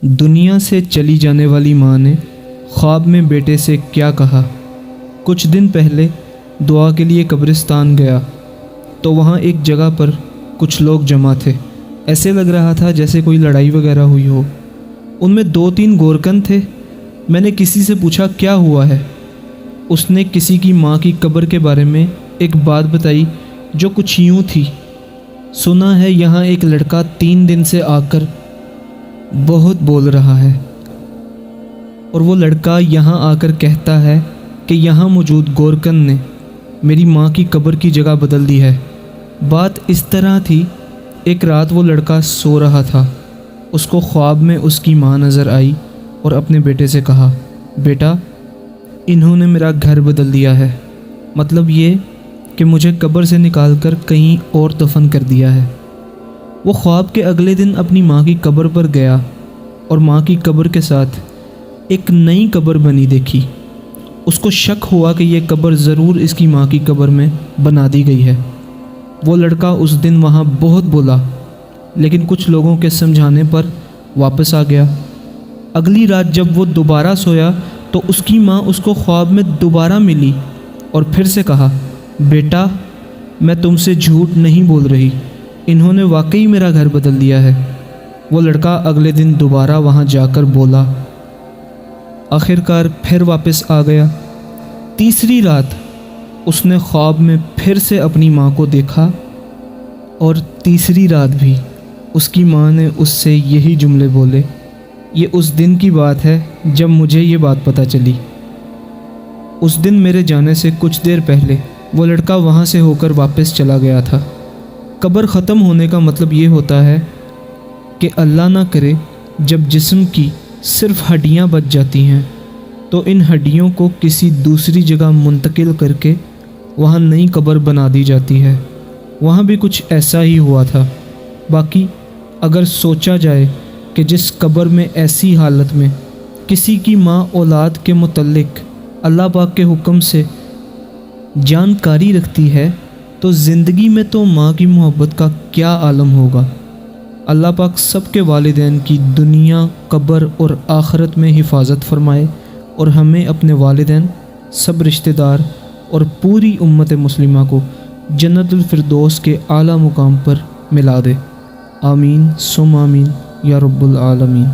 دنیا سے چلی جانے والی ماں نے خواب میں بیٹے سے کیا کہا؟ کچھ دن پہلے دعا کے لیے قبرستان گیا تو وہاں ایک جگہ پر کچھ لوگ جمع تھے۔ ایسے لگ رہا تھا جیسے کوئی لڑائی وغیرہ ہوئی ہو۔ ان میں 2-3 گورکن تھے۔ میں نے کسی سے پوچھا کیا ہوا ہے؟ اس نے کسی کی ماں کی قبر کے بارے میں ایک بات بتائی جو کچھ یوں تھی: سنا ہے یہاں ایک لڑکا 3 دن سے آ کر بہت بول رہا ہے، اور وہ لڑکا یہاں آ کر کہتا ہے کہ یہاں موجود گورکن نے میری ماں کی قبر کی جگہ بدل دی ہے۔ بات اس طرح تھی، ایک رات وہ لڑکا سو رہا تھا، اس کو خواب میں اس کی ماں نظر آئی اور اپنے بیٹے سے کہا، بیٹا انہوں نے میرا گھر بدل دیا ہے، مطلب یہ کہ مجھے قبر سے نکال کر کہیں اور دفن کر دیا ہے۔ وہ خواب کے اگلے دن اپنی ماں کی قبر پر گیا اور ماں کی قبر کے ساتھ ایک نئی قبر بنی دیکھی۔ اس کو شک ہوا کہ یہ قبر ضرور اس کی ماں کی قبر میں بنا دی گئی ہے۔ وہ لڑکا اس دن وہاں بہت بولا، لیکن کچھ لوگوں کے سمجھانے پر واپس آ گیا۔ اگلی رات جب وہ دوبارہ سویا تو اس کی ماں اس کو خواب میں دوبارہ ملی اور پھر سے کہا، بیٹا میں تم سے جھوٹ نہیں بول رہی، انہوں نے واقعی میرا گھر بدل دیا ہے۔ وہ لڑکا اگلے دن دوبارہ وہاں جا کر بولا، آخر کار پھر واپس آ گیا۔ تیسری رات اس نے خواب میں پھر سے اپنی ماں کو دیکھا، اور تیسری رات بھی اس کی ماں نے اس سے یہی جملے بولے۔ یہ اس دن کی بات ہے جب مجھے یہ بات پتہ چلی۔ اس دن میرے جانے سے کچھ دیر پہلے وہ لڑکا وہاں سے ہو کر واپس چلا گیا تھا۔ قبر ختم ہونے کا مطلب یہ ہوتا ہے کہ اللہ نہ کرے جب جسم کی صرف ہڈیاں بچ جاتی ہیں تو ان ہڈیوں کو کسی دوسری جگہ منتقل کر کے وہاں نئی قبر بنا دی جاتی ہے۔ وہاں بھی کچھ ایسا ہی ہوا تھا۔ باقی اگر سوچا جائے کہ جس قبر میں ایسی حالت میں کسی کی ماں اولاد کے متعلق اللہ پاک کے حکم سے جانکاری رکھتی ہے تو زندگی میں تو ماں کی محبت کا کیا عالم ہوگا۔ اللہ پاک سب کے والدین کی دنیا، قبر اور آخرت میں حفاظت فرمائے، اور ہمیں اپنے والدین، سب رشتہ دار اور پوری امت مسلمہ کو جنت الفردوس کے اعلیٰ مقام پر ملا دے۔ آمین ثم آمین یا رب العالمین۔